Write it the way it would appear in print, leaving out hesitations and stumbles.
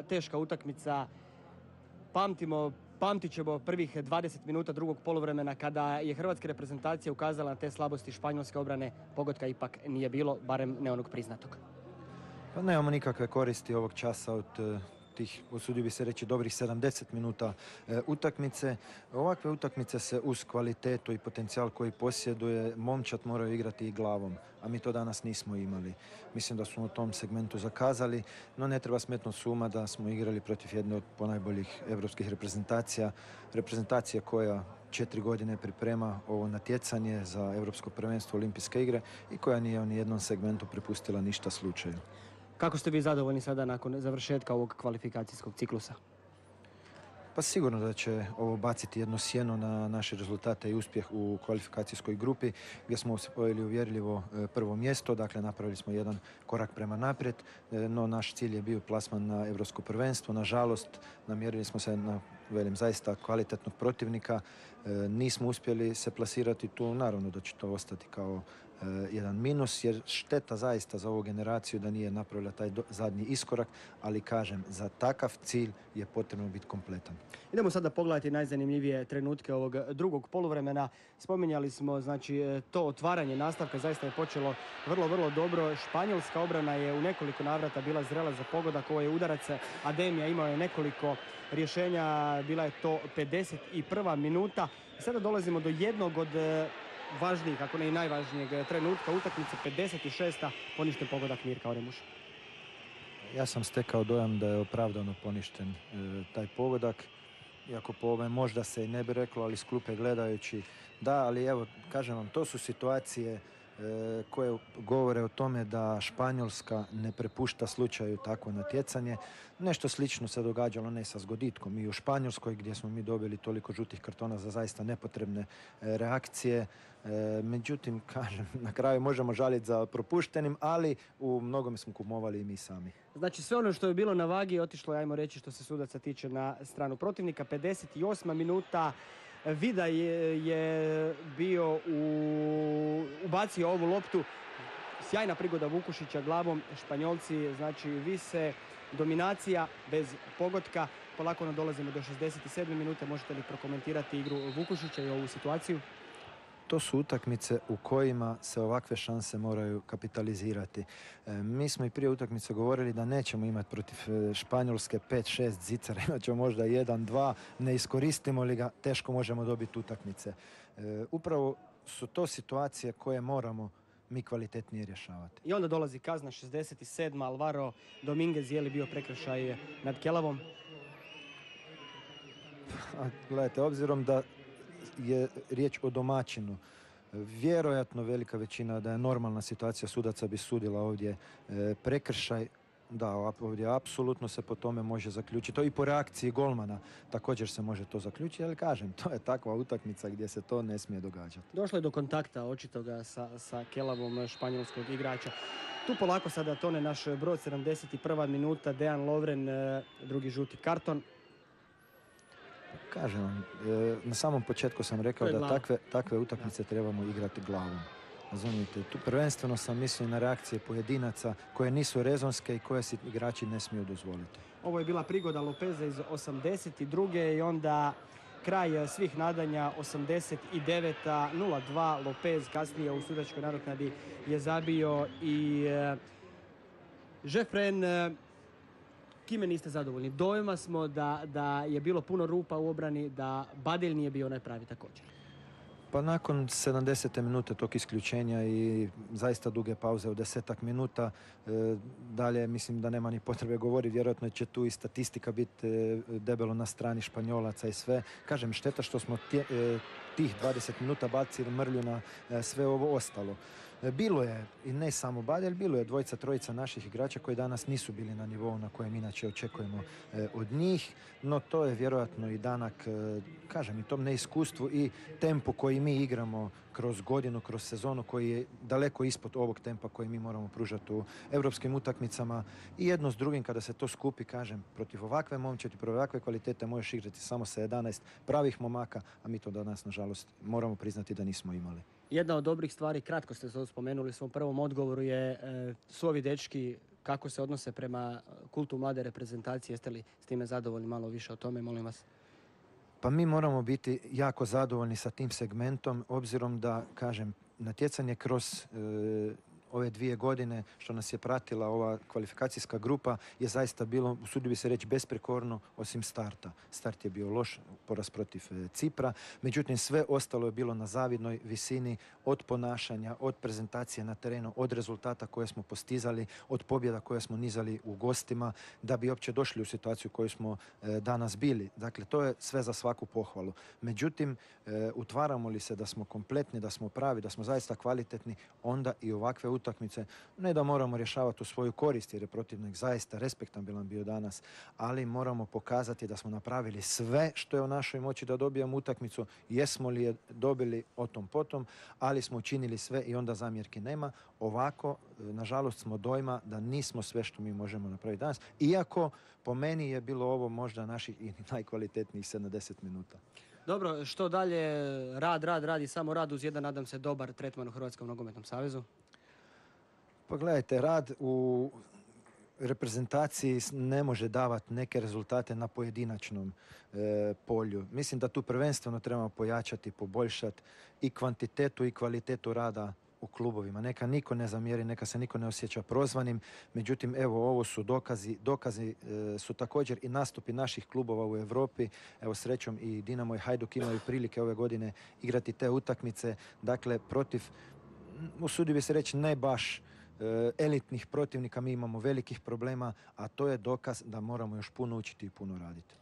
Teška utakmica, pamtit ćemo prvih 20 minuta drugog poluvremena kada je hrvatska reprezentacija ukazala na te slabosti španjolske obrane, pogotka ipak nije bilo, barem ne onog priznatog. Pa nemamo nikakve koristi ovog časa od tih, usudio bi se reći, dobrih 70 minuta utakmice. Ovakve utakmice se uz kvalitetu i potencijal koji posjeduje momčad moraju igrati i glavom, a mi to danas nismo imali. Mislim da smo u tom segmentu zakazali, no ne treba smetnuti s uma da smo igrali protiv jedne od ponajboljih evropskih reprezentacija, reprezentacija koja 4 godine priprema ovo natjecanje za Europsko prvenstvo, Olimpijske igre i koja nije u nijednom segmentu prepustila ništa slučaju. Kako ste vi zadovoljni sada nakon završetka ovog kvalifikacijskog ciklusa? Pa sigurno da će ovo baciti jedno sjeno na naše rezultate i uspjeh u kvalifikacijskoj grupi gdje smo osvojili uvjerljivo prvo mjesto, dakle napravili smo jedan korak prema naprijed, no naš cilj je bio plasman na Europsko prvenstvo. Nažalost, namjerili smo se na, velim, zaista kvalitetnog protivnika, nismo uspjeli se plasirati tu, naravno da će to ostati kao jedan minus, jer šteta zaista za ovu generaciju da nije napravila taj zadnji iskorak, ali kažem, za takav cilj je potrebno biti kompletan. Idemo sada pogledati najzanimljivije trenutke ovog drugog poluvremena. Spominjali smo, znači, to otvaranje nastavka zaista je počelo vrlo dobro. Španjolska obrana je u nekoliko navrata bila zrela za pogodak. Ovo je udarac Ademija, imao je nekoliko rješenja, bila je to 51. minuta. Sada dolazimo do jednog od važnijih, ako ne i najvažnijeg trenutka utakmice, 56. poništen pogodak Mirka Oremuša. Ja sam stekao dojam da je opravdano poništen taj pogodak, iako po ove možda se i ne bi reklo, ali s klupe gledajući da, ali evo, kažem vam, to su situacije koje govore o tome da Španjolska ne prepušta slučaju takvo natjecanje. Nešto slično se događalo ne sa zgoditkom i u Španjolskoj, gdje smo mi dobili toliko žutih kartona za zaista nepotrebne reakcije. Međutim, kažem, na kraju možemo žaliti za propuštenim, ali u mnogome smo kumovali i mi sami. Znači, sve ono što je bilo na vagi otišlo, ajmo reći, što se sudaca tiče, na stranu protivnika. 58. minuta. Vida je bio ubacio ovu loptu. Sjajna prigoda Vukušića glavom. Španjolci, znači, vise, dominacija bez pogotka. Polako dolazimo do 67. minute. Možete li prokomentirati igru Vukušića i ovu situaciju? To su utakmice u kojima se ovakve šanse moraju kapitalizirati. Mi smo i prije utakmice govorili da nećemo imati protiv Španjolske 5-6 zicara, imat ćemo možda 1-2, ne iskoristimo li ga, teško možemo dobiti utakmice. Upravo su to situacije koje moramo mi kvalitetnije rješavati. I onda dolazi kazna 67. Alvaro Dominguez, je li bio prekršaj nad Kelavom? Gledajte, obzirom da je riječ o domaćinu, vjerojatno velika većina da je normalna situacija sudaca bi sudila ovdje prekršaj. Da, ovdje apsolutno se po tome može zaključiti. To i po reakciji golmana također se može to zaključiti, ali kažem, to je takva utakmica gdje se to ne smije događati. Došlo je do kontakta očitoga sa Kelavom, španjolskog igrača. Tu polako sada tone naš brod, 71. minuta, Dejan Lovren, drugi žuti karton. Kažem vam, na samom početku sam rekao da takve utakmice trebamo igrati glavom. Razumijete, tu prvenstveno sam mislio na reakcije pojedinaca koje nisu rezonske i koje si igrači ne smiju dozvoliti. Ovo je bila prigoda Lopeza iz 82. i onda kraj svih nadanja, 89. 0-2. Lopez kasnije u sudačkoj nadoknadi je zabio i Žefren. Kime niste zadovoljni? Dojma smo da je bilo puno rupa u obrani, da Badel nije bio onaj pravi također. Pa nakon 70. minute tog isključenja i zaista duge pauze od 10 minuta, dalje mislim da nema ni potrebe govoriti, vjerojatno će tu i statistika biti debelo na strani Španjolaca i sve. Kažem, šteta što smo tih 20 minuta bacili mrlju na sve ovo ostalo. Bilo je, i ne samo Badel, bilo je dvojica, trojica naših igrača koji danas nisu bili na nivou na kojem inače očekujemo od njih, no to je vjerojatno i danak, kažem, i tom neiskustvu i tempu koji mi igramo kroz godinu, kroz sezonu, koji je daleko ispod ovog tempa koji mi moramo pružati u europskim utakmicama. I jedno s drugim, kada se to skupi, kažem, protiv ovakve momčadi, protiv ovakve kvalitete možeš igrati samo sa 11 pravih momaka, a mi to danas, nažalost, moramo priznati da nismo imali. Jedna od dobrih stvari, kratko ste to spomenuli u svom prvom odgovoru, su ovi dečki kako se odnose prema kultu mlade reprezentacije. Jeste li s time zadovoljni? Malo više o tome, molim vas. Pa mi moramo biti jako zadovoljni sa tim segmentom, obzirom da, kažem, natjecanje kroz ove 2 godine što nas je pratila ova kvalifikacijska grupa je zaista bilo, usudio bi se reći, besprekorno osim starta. Start je bio loš, poraz protiv Cipra, međutim sve ostalo je bilo na zavidnoj visini od ponašanja, od prezentacije na terenu, od rezultata koje smo postizali, od pobjeda koje smo nizali u gostima, da bi uopće došli u situaciju u kojoj smo danas bili. Dakle, to je sve za svaku pohvalu. Međutim, utvaramo li se da smo kompletni, da smo pravi, da smo zaista kvalitetni, onda i ovakve utakmice, ne da moramo rješavati u svoju korist, jer je protivnik zaista respektabilan bio danas, ali moramo pokazati da smo napravili sve što je u našoj moći da dobijemo utakmicu. Jesmo li je dobili o tom potom, ali smo učinili sve i onda zamjerki nema. Ovako, nažalost, smo dojma da nismo sve što mi možemo napraviti danas, iako po meni je bilo ovo možda naših i najkvalitetnijih 70 minuta. Dobro, što dalje? Rad i samo rad uz jedan, nadam se, dobar tretman u Hrvatskom nogometnom savezu. Pa gledajte, rad u reprezentaciji ne može davati neke rezultate na pojedinačnom polju. Mislim da tu prvenstveno trebamo pojačati, poboljšati i kvantitetu i kvalitetu rada u klubovima. Neka niko ne zamjeri, neka se niko ne osjeća prozvanim. Međutim, evo, ovo su dokazi. Dokazi su također i nastupi naših klubova u Europi. Evo, srećom i Dinamo i Hajduk imaju prilike ove godine igrati te utakmice. Dakle, protiv, usudio bi se reći, ne baš elitnih protivnika, mi imamo velikih problema, a to je dokaz da moramo još puno učiti i puno raditi.